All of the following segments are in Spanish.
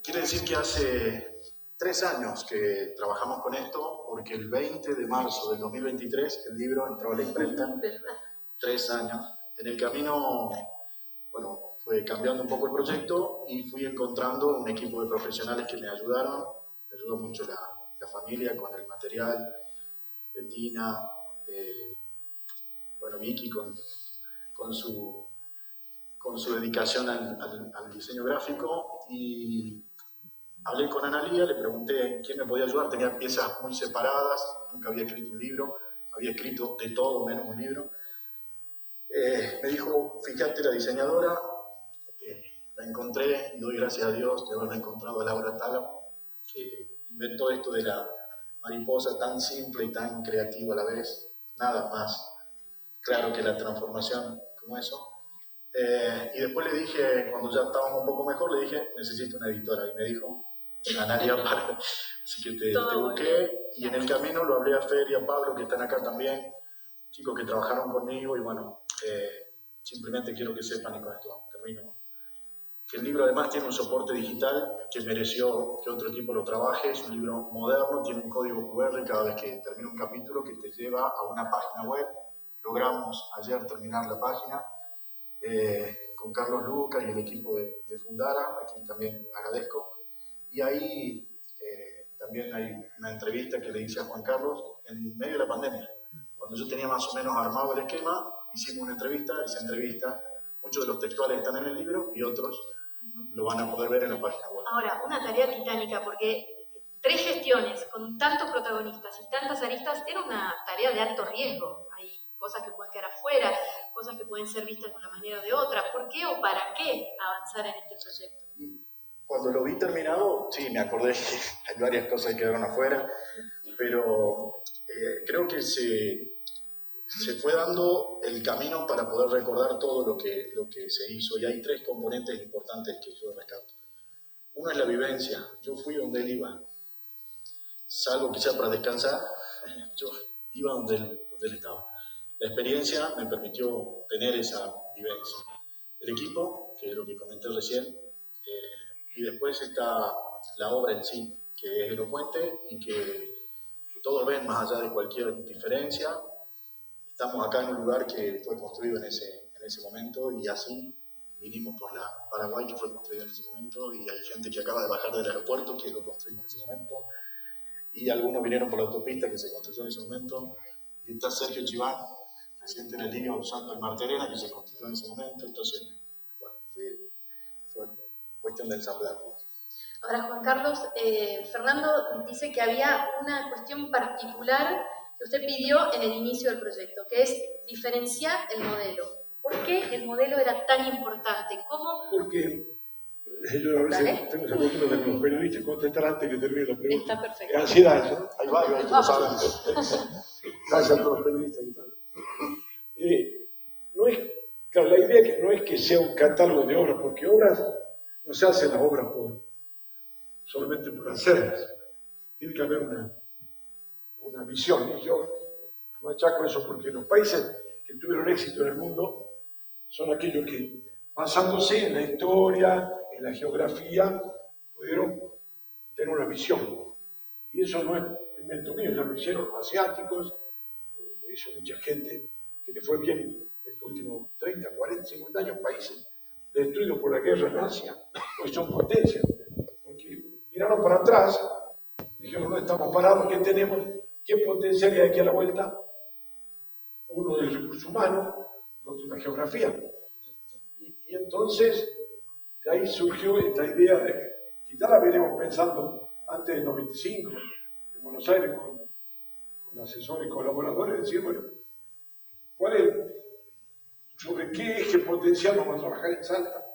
Quiere decir que hace 3 años que trabajamos con esto, porque el 20 de marzo del 2023 el libro entró a la imprenta. 3 años. En el camino, bueno, fue cambiando un poco el proyecto y fui encontrando un equipo de profesionales que me ayudaron. Me ayudó mucho la familia con el material, Bettina, bueno, Vicky con su dedicación al diseño gráfico, y hablé con Analía, le pregunté quién me podía ayudar. Tenía piezas muy separadas, nunca había escrito un libro, había escrito de todo menos un libro. Me dijo, fíjate, la diseñadora, la encontré y doy gracias a Dios de haberla encontrado a Laura Tálamo, que inventó esto de la mariposa tan simple y tan creativa a la vez. Nada más claro que la transformación como eso. Y después le dije, cuando ya estábamos un poco mejor, le dije, necesito una editora. Y me dijo, Analia, para. Así que te busqué, y en el camino lo hablé a Fer y a Pablo, que están acá también, chicos que trabajaron conmigo, y bueno, simplemente quiero que sepan, y con esto termino, que el libro además tiene un soporte digital que mereció que otro equipo lo trabaje. Es un libro moderno, tiene un código QR cada vez que termina un capítulo que te lleva a una página web. Logramos ayer terminar la página con Carlos Luca y el equipo de Fundara, a quien también agradezco. Y ahí también hay una entrevista que le hice a Juan Carlos en medio de la pandemia. Cuando yo tenía más o menos armado el esquema, hicimos una entrevista. Esa entrevista, muchos de los textuales están en el libro y otros lo van a poder ver en la página web. Ahora, una tarea titánica, porque 3 gestiones con tantos protagonistas y tantas aristas era una tarea de alto riesgo. Hay cosas que pueden quedar afuera, cosas que pueden ser vistas de una manera o de otra. ¿Por qué o para qué avanzar en este proyecto? Cuando lo vi terminado, sí, me acordé que hay varias cosas que quedaron afuera, pero creo que se fue dando el camino para poder recordar todo lo que se hizo, y hay 3 componentes importantes que yo rescato. Uno es la vivencia. Yo fui donde él iba, salvo quizá para descansar, yo iba donde él estaba. La experiencia me permitió tener esa vivencia. El equipo, que es lo que comenté recién, y después está la obra en sí, que es elocuente y que todos ven más allá de cualquier diferencia. Estamos acá en un lugar que fue construido en ese momento, y así vinimos por la Paraguay, que fue construida en ese momento, y hay gente que acaba de bajar del aeropuerto que lo construyó en ese momento, y algunos vinieron por la autopista que se construyó en ese momento, y está Sergio Chiván, presidente de la línea usando el Marterena, que se construyó en ese momento. Entonces, bueno, fue cuestión de ensamblar. Ahora, Juan Carlos, Fernando dice que había una cuestión particular que usted pidió en el inicio del proyecto, que es diferenciar el modelo. ¿Por qué el modelo era tan importante? ¿Cómo? Porque yo a veces tengo esa costumbre de los periodistas contestar antes que termine la pregunta. Está perfecto. Ansiedad, ¿no? Hay varios ahí que lo saben. Gracias a todos los periodistas. No es, claro, la idea que no es que sea un catálogo de obras, porque obras no se hacen las obras solamente por hacerlas. Tiene que haber una visión. Y yo machaco eso porque los países que tuvieron éxito en el mundo son aquellos que, basándose en la historia, en la geografía, pudieron tener una visión. Y eso no es invento mío, ya lo hicieron los asiáticos, lo hizo mucha gente que le fue bien en los últimos 30, 40, 50 años, países destruidos por la guerra en Asia, hoy son potencias, porque miraron para atrás, dijeron, no estamos parados, ¿qué tenemos? ¿Qué potencial hay aquí a la vuelta? Uno del recurso humano, otro de la geografía. Y entonces, de ahí surgió esta idea de, quizá la venimos pensando antes del 95, en Buenos Aires, con asesores y colaboradores, decir, bueno, sobre qué eje potencial vamos a trabajar en Salta?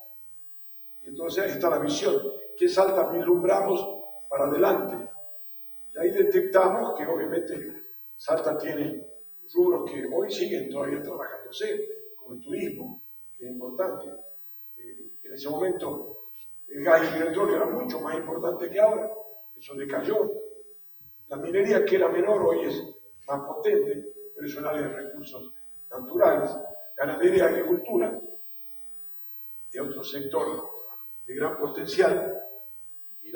Y entonces ahí está la visión, qué Salta vislumbramos para adelante. Y ahí detectamos que obviamente Salta tiene rubros que hoy siguen todavía trabajándose, como el turismo, que es importante. En ese momento el gas y el petróleo era mucho más importante que ahora, eso decayó. La minería, que era menor, hoy es más potente, pero es un área de recursos naturales. Ganadería y agricultura es otro sector de gran potencial.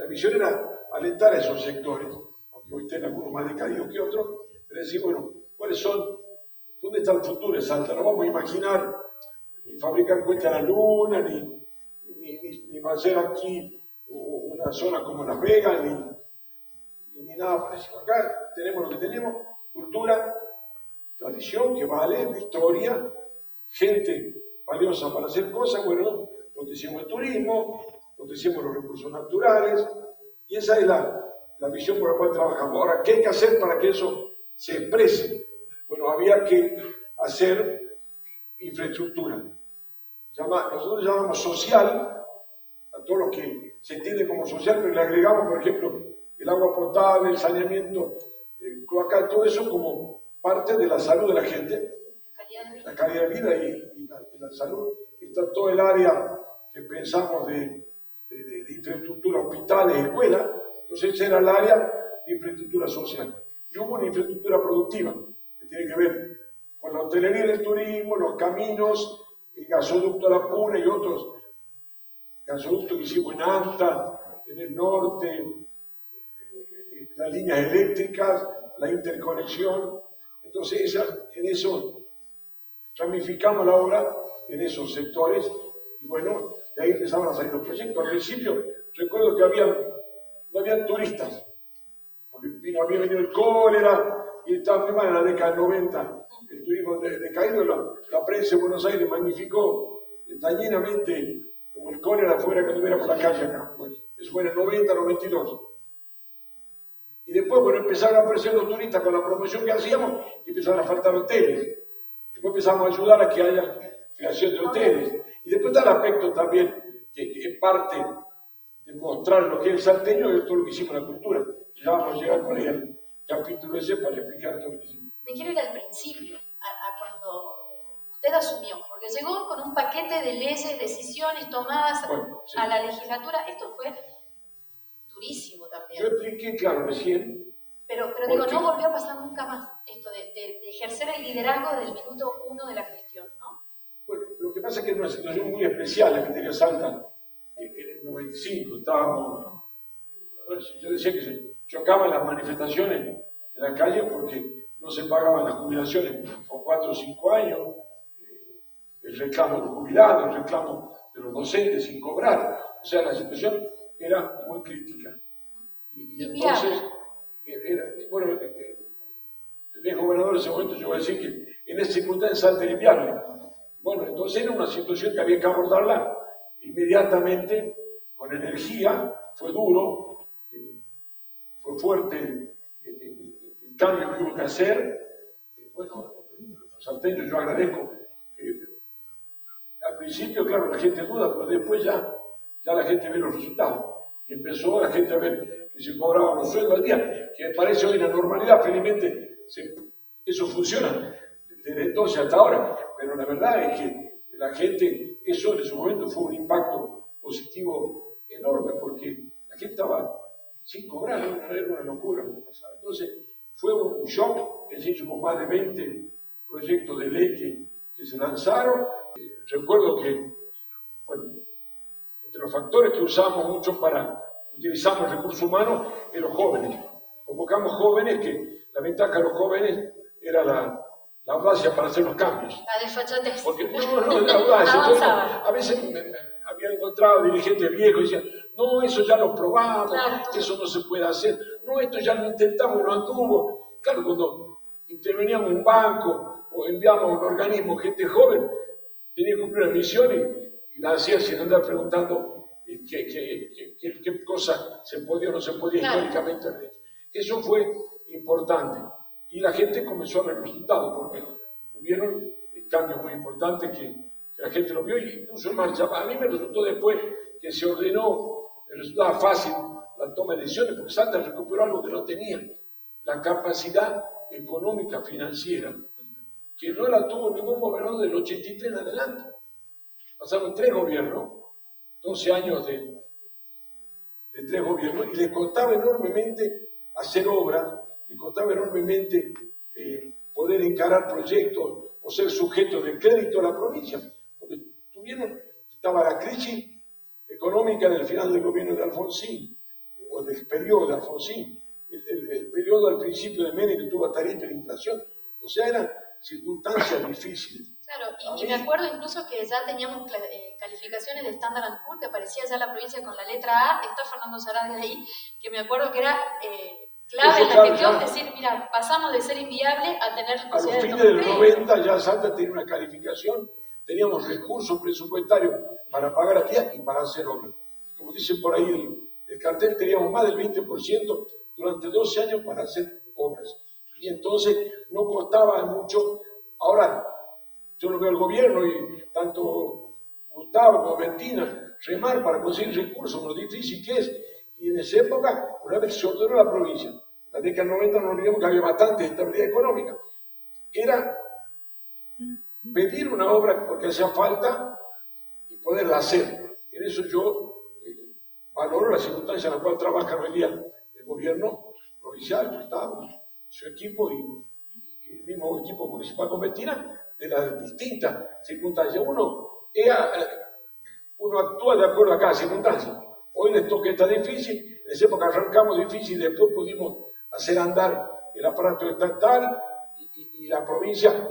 la visión era alentar a esos sectores, aunque hoy estén algunos más decaídos que otros, pero decir, bueno, ¿cuáles son? ¿Dónde está el futuro de Salta? No vamos a imaginar ni fabricar cohetes a la luna, ni hacer aquí una zona como Las Vegas, ni nada parecido. Acá tenemos lo que tenemos, cultura, tradición que vale, historia, gente valiosa para hacer cosas, bueno, potenciamos el turismo, potenciamos los recursos naturales, y esa es la visión por la cual trabajamos. Ahora, ¿qué hay que hacer para que eso se exprese? Bueno, había que hacer infraestructura. Nosotros llamamos social a todo lo que se entiende como social, pero le agregamos, por ejemplo, el agua potable, el saneamiento cloacal, todo eso como parte de la salud de la gente, la calidad de vida y la salud. Está todo el área que pensamos de infraestructura, hospitales, escuelas, entonces esa era el área de infraestructura social. Y hubo una infraestructura productiva, que tiene que ver con la hotelería y el turismo, los caminos, el gasoducto La Puna y otros gasoductos que hicimos en Anta, en el norte, las líneas eléctricas, la interconexión. Entonces, en eso ramificamos la obra en esos sectores y bueno, de ahí empezaron a salir los proyectos. Al principio, recuerdo que no habían turistas, porque había venido el cólera y estaba muy mal en la década del 90. El turismo decaído, la prensa de Buenos Aires magnificó dañinamente como el cólera fuera que tuviera por la calle acá. Pues, eso fue en el 90, 92. Y después, bueno, empezaron a aparecer los turistas con la promoción que hacíamos y empezaron a faltar hoteles. Después empezamos a ayudar a que haya creación de hoteles. Y después está el aspecto también que es parte de mostrar lo que es el salteño y todo lo que hicimos en la cultura. Ya vamos a llegar por ahí al capítulo ese para explicar todo lo que hicimos. Me quiero ir al principio, a cuando usted asumió, porque llegó con un paquete de leyes, decisiones tomadas Sí. a la legislatura. Esto fue durísimo también. Yo expliqué, claro, recién. Pero digo, no volvió a pasar nunca más esto de ejercer el liderazgo del minuto 1 de la gestión, ¿no? Bueno, lo que pasa es que era una situación muy especial la que tenía Salta. En el 95 estábamos, yo decía que se chocaban las manifestaciones en la calle porque no se pagaban las jubilaciones por 4 o 5 años, el reclamo de los jubilados, el reclamo de los docentes sin cobrar. O sea, la situación era muy crítica. Y entonces, bueno, el gobernador en ese momento yo voy a decir que en esa circunstancia Salta era inviable. Bueno, entonces era una situación que había que abordarla inmediatamente, con energía, fue duro, fue fuerte el cambio que hubo que hacer. Bueno, los salteños yo agradezco que al principio, claro, la gente duda, pero después ya la gente ve los resultados. Y empezó la gente a ver que se cobraban los sueldos al día, que parece hoy la normalidad, felizmente eso funciona desde entonces hasta ahora, pero la verdad es que la gente, eso en su momento fue un impacto positivo enorme, porque la gente estaba sin cobrar, era una locura lo que pasaba. Entonces fue un shock, que se hizo con más de 20 proyectos de ley que se lanzaron. Recuerdo que, bueno, entre los factores que usamos mucho utilizamos el recurso humano, eran los jóvenes. Convocamos jóvenes, que la ventaja de los jóvenes era la audacia para hacer los cambios. La desfachatez. Porque no, la audacia. A veces había encontrado dirigentes viejos y decían, no, eso ya lo probamos, claro, eso no se puede hacer, no, esto ya lo intentamos y no anduvo. Claro, cuando interveníamos en un banco o enviamos a un organismo gente joven, tenía que cumplir una misión y la hacía sin andar preguntando qué cosa se podía o no se podía históricamente hacer. Eso fue importante. Y la gente comenzó a ver los resultados, porque hubieron cambios muy importantes que la gente lo vio y puso en marcha. A mí me resultó después que se ordenó, me resultaba fácil la toma de decisiones, porque Salta recuperó algo que no tenía, la capacidad económica financiera, que no la tuvo ningún gobernador del 83 en adelante. Pasaron 3 gobiernos, 12 años de 3 gobiernos, y le costaba enormemente hacer obras, le costaba enormemente poder encarar proyectos o ser sujeto de crédito a la provincia, porque estaba la crisis económica del final del gobierno de Alfonsín, el periodo de Alfonsín, el periodo al principio de Menem que tuvo tarifa de inflación. O sea, eran circunstancias difíciles. Claro, y me acuerdo incluso que ya teníamos calificaciones de Standard & Poor's, que aparecía ya la provincia con la letra A, está Fernando Sarabia ahí, que me acuerdo que era clave en la gestión, decir, mira, pasamos de ser inviable a tener posibilidad de tomar crédito. A los fines del 90 ya Salta tenía una calificación, teníamos recursos presupuestarios para pagar a día y para hacer obras. Como dicen por ahí el cartel, teníamos más del 20% durante 12 años para hacer obras. Y entonces no costaba mucho. Ahora, yo lo veo al gobierno y tanto Gustavo como Bettina remar para conseguir recursos, lo difícil que es. Y en esa época, una vez se ordenó la provincia, en la década del 90 nos olvidamos que había bastante estabilidad económica. Era pedir una obra porque hacía falta y poderla hacer. En eso yo valoro la circunstancia en la cual trabaja hoy día el gobierno provincial, Gustavo, su equipo y el mismo equipo municipal con Bettina, de las distintas circunstancias. Uno actúa de acuerdo a cada circunstancia. Hoy les toca esta difícil, en esa época arrancamos difícil y después pudimos hacer andar el aparato estatal y la provincia,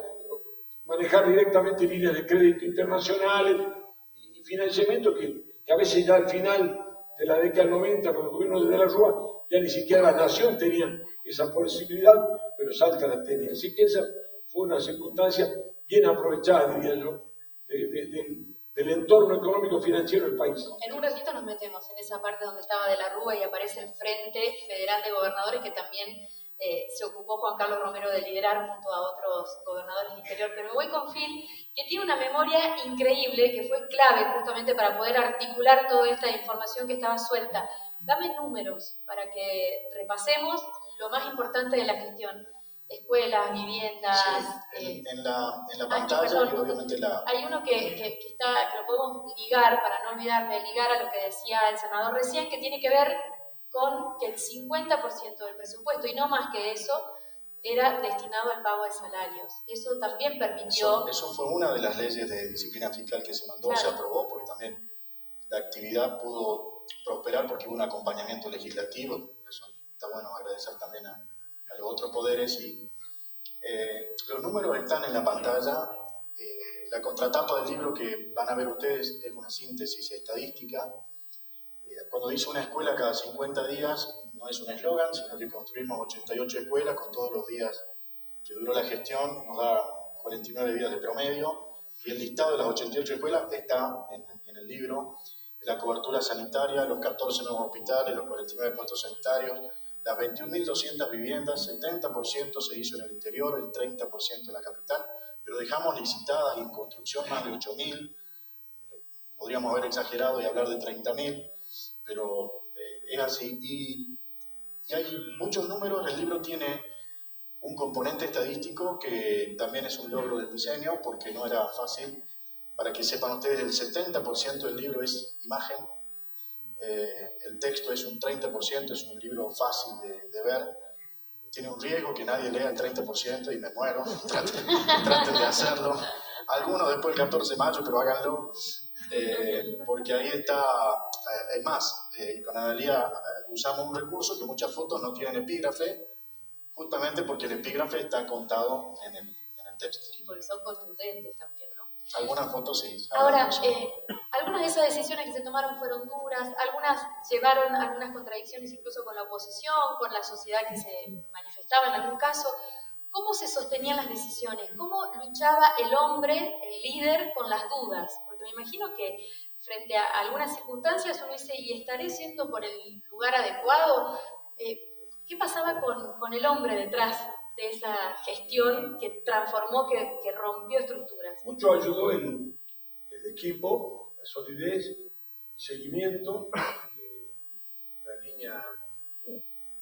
manejar directamente líneas de crédito internacionales y financiamiento que a veces ya al final de la década del 90, con el gobierno de la Rúa, ya ni siquiera la nación tenía esa posibilidad, pero Salta la tenía. Así que esa fue una circunstancia bien aprovechada, diría yo, del entorno económico financiero del país. En un ratito nos metemos en esa parte donde estaba de la Rúa y aparece el Frente Federal de Gobernadores, que también se ocupó Juan Carlos Romero de liderar junto a otros gobernadores del interior. Pero me voy con Phil, que tiene una memoria increíble, que fue clave justamente para poder articular toda esta información que estaba suelta. Dame números para que repasemos lo más importante de la gestión. Escuelas, viviendas... Sí, en la pantalla y obviamente la... Hay uno que lo podemos ligar, para no olvidarme, ligar a lo que decía el senador recién, que tiene que ver con que el 50% del presupuesto, y no más que eso, era destinado al pago de salarios. Eso también permitió... Eso fue una de las leyes de disciplina fiscal que se mandó, claro. Se aprobó, porque también la actividad pudo prosperar porque hubo un acompañamiento legislativo. Eso está bueno agradecer también a los otros poderes. Y los números están en la pantalla. La contratapa del libro que van a ver ustedes es una síntesis estadística. Cuando dice una escuela cada 50 días, no es un eslogan, sino que construimos 88 escuelas con todos los días que duró la gestión, nos da 49 días de promedio, y el listado de las 88 escuelas está en el libro. La cobertura sanitaria, los 14 nuevos hospitales, los 49 puestos sanitarios, las 21.200 viviendas, 70% se hizo en el interior, el 30% en la capital, pero dejamos licitadas y en construcción más de 8.000, podríamos haber exagerado y hablar de 30.000, pero es así. Y hay muchos números. El libro tiene un componente estadístico que también es un logro del diseño, porque no era fácil. Para que sepan ustedes, el 70% del libro es imagen, el texto es un 30%, es un libro fácil de ver. Tiene un riesgo que nadie lea el 30% y me muero. Traten de hacerlo. Algunos después del 14 de mayo, pero háganlo. Porque ahí está, es más, con Analía usamos un recurso que muchas fotos no tienen epígrafe, justamente porque el epígrafe está contado en el texto. Y porque son contundentes también, ¿no? Algunas fotos sí. Ahora, algunas de esas decisiones que se tomaron fueron duras, algunas llevaron algunas contradicciones incluso con la oposición, con la sociedad que se manifestaba en algún caso. ¿Cómo se sostenían las decisiones? ¿Cómo luchaba el hombre, el líder, con las dudas? Porque me imagino que frente a algunas circunstancias uno dice, ¿y estaré siendo por el lugar adecuado? ¿Qué pasaba con el hombre detrás de esa gestión que transformó, que rompió estructuras? Mucho ayudó el equipo, la solidez, el seguimiento, la línea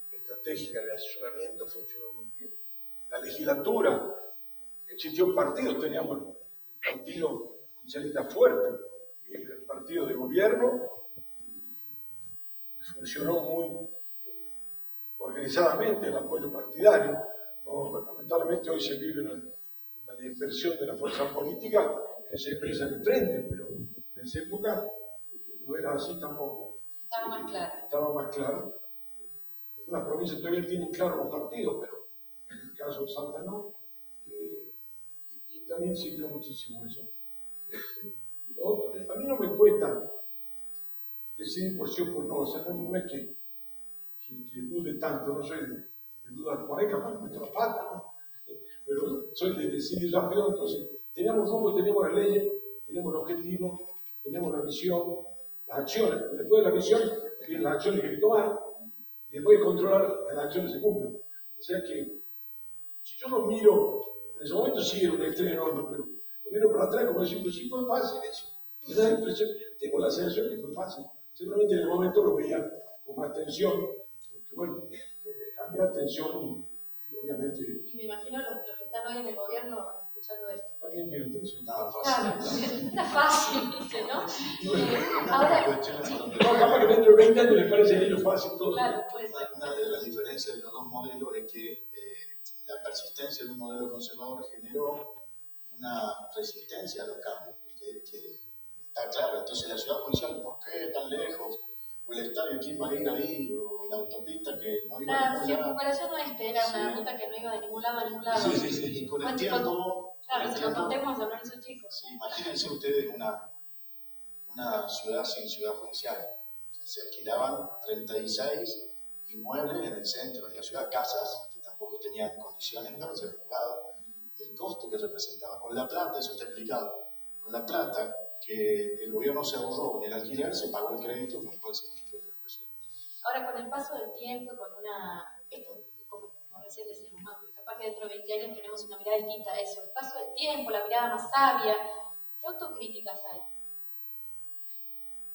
estratégica de asesoramiento funcionó muy bien. La legislatura, existió partidos, teníamos partido socialista fuerte, el partido de gobierno funcionó muy organizadamente el apoyo partidario. No, lamentablemente hoy se vive una dispersión de la fuerza política que se expresa en el frente, pero en esa época no era así tampoco. Estaba más claro. Estaba más claro. Algunas provincias todavía tienen claro los partidos, pero en el caso de Salta no. Y también sirve muchísimo eso. A mí no me cuesta decidir por sí o por no, o sea, no es que dude tanto, no soy de dudar, por ahí capaz que meto la pata, ¿no? Pero soy de decidir rápido, entonces tenemos rumbo, tenemos las leyes, tenemos el objetivo, tenemos la visión, las acciones, después de la visión vienen las acciones que hay que tomar, y después de controlar que las acciones se cumplan. O sea que, si yo lo miro, en ese momento sí era un estrés enorme, pero lo miro para atrás como diciendo, sí fue fácil eso. Me da la impresión, tengo la sensación que fue fácil. Seguramente en el momento lo veía con más tensión, porque bueno, había tensión y obviamente... Y me imagino los que están hoy en el gobierno escuchando esto. También tienen tensión. Nada fácil. Claro, era fácil, dice, ¿no? Ahora, No, capaz que dentro de 20 años les parece a ellos fácil todo. Claro, puede ser. una de las diferencias de los dos modelos es que la persistencia de un modelo conservador generó una resistencia a los cambios, que está claro. Entonces la ciudad judicial, ¿por qué tan lejos? O el estadio, ¿quién va a ir ahí? O la autopista que no iba a La ningún lado. circunvalación oeste era una Sí. ruta que no iba de ningún lado a ningún lado. Sí. Y con el tiempo... Claro, se lo contemos a hablar esos chicos. Sí, imagínense ustedes una ciudad sin ciudad judicial. O sea, se alquilaban 36 inmuebles en el centro de la ciudad, casas que tampoco tenían condiciones para ser juzgados. El costo que representaba. Con la plata, eso está explicado, con la plata que el gobierno se ahorró en el alquiler, se pagó el crédito con el cual se construyó la inversión. Ahora, con el paso del tiempo, con esto, como recién decíamos, ¿no? Capaz que dentro de 20 años tenemos una mirada distinta a eso. El paso del tiempo, la mirada más sabia. ¿Qué autocríticas hay?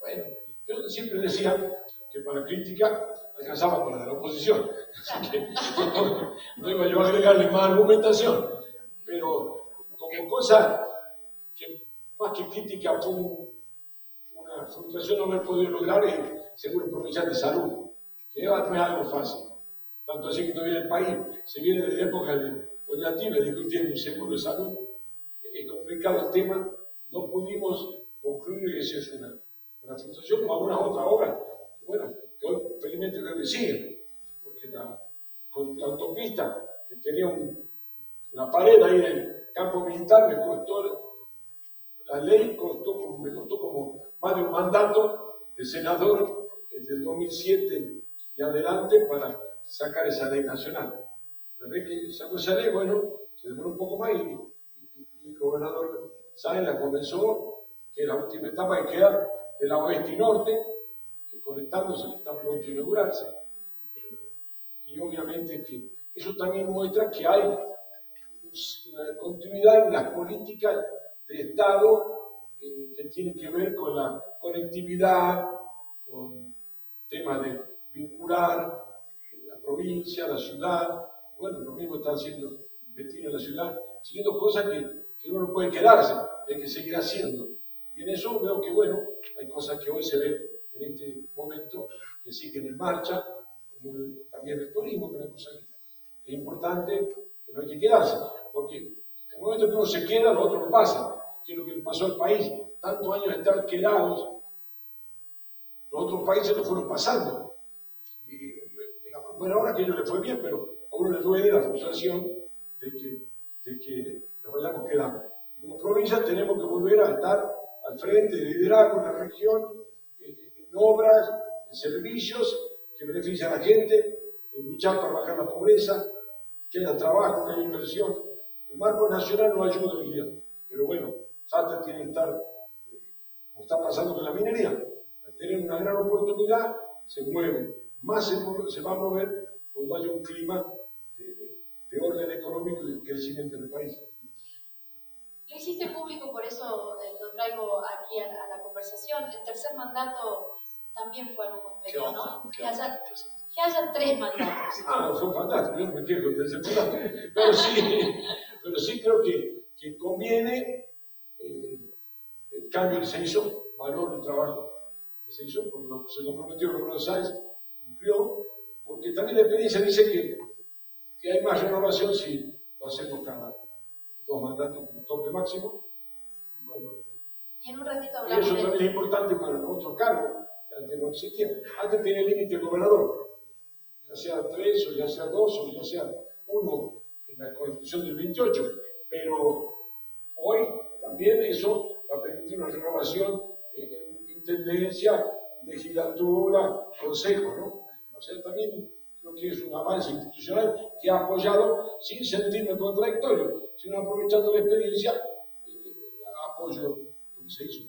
Bueno, yo siempre decía que para crítica alcanzaba para la oposición, así que no iba yo a agregarle más argumentación, pero como cosa que más que crítica fue una frustración no haber podido lograr el Seguro Provincial de Salud, que no es algo fácil, tanto así que todavía el país se viene de la época de Oñative discutiendo un seguro de salud, es complicado el tema, no pudimos concluir que esa es una frustración como algunas otras obras, bueno, que hoy felizmente creo que siguen, porque la autopista que tenía una pared ahí en el campo militar me costó, la ley me costó como más de un mandato de senador desde el 2007 y adelante para sacar esa ley nacional. La vez que sacó esa ley, bueno, se demoró un poco más y el gobernador Sáenz la comenzó, que la última etapa que queda de la oeste y norte, que conectándose está pronto a inaugurarse. Y obviamente que eso también muestra que hay una continuidad en las políticas de Estado que tienen que ver con la conectividad, con temas de vincular la provincia, la ciudad. Bueno, lo mismo está haciendo Bettino en la ciudad, siguiendo cosas que uno no puede quedarse, hay que seguir haciendo. Y en eso veo que, bueno, hay cosas que hoy se ven en este momento que siguen en marcha, como también el turismo, que es una cosa que es importante, que no hay que quedarse, porque en el momento que uno se queda, lo otro no pasa, que es lo que le pasó al país, tantos años de estar quedados, los otros países lo fueron pasando. Y, digamos, bueno, ahora que a ellos les fue bien, pero a uno le duele la frustración de que nos vayamos quedando. Y como provincia tenemos que volver a estar al frente de liderazgo en la región, en obras, en servicios que benefician a la gente, en luchar para bajar la pobreza, que haya trabajo, que haya inversión. El marco nacional no ayuda hoy día, pero bueno, Salta tiene que estar, como está pasando con la minería, al tener una gran oportunidad, se mueve, más se va a mover cuando haya un clima de orden económico y de crecimiento en el país. Lo hiciste público, por eso lo traigo aquí a la conversación. El tercer mandato también fue algo complejo, ¿no? Que haya 3 mandatos. Ah, son fantásticos, yo no me quejo de ese mandato. Pero sí creo que conviene el cambio que se hizo, valoro el trabajo que se hizo, porque lo que se comprometió el gobernador Sáenz cumplió, porque también la experiencia dice que hay más renovación si lo hacemos cada 2 mandatos como tope máximo. Bueno, Y en un ratito y hablamos eso también es importante para los otros cargos, que antes no existían. Antes tenía límite el gobernador. ya sea 3 o ya sea 2 o ya sea 1 en la Constitución del 28, pero hoy también eso va a permitir una renovación en intendencia, legislatura, consejo, ¿no? O sea, también creo que es un avance institucional que ha apoyado, sin sentirme contradictorio, sino aprovechando la experiencia, apoyo lo que se hizo.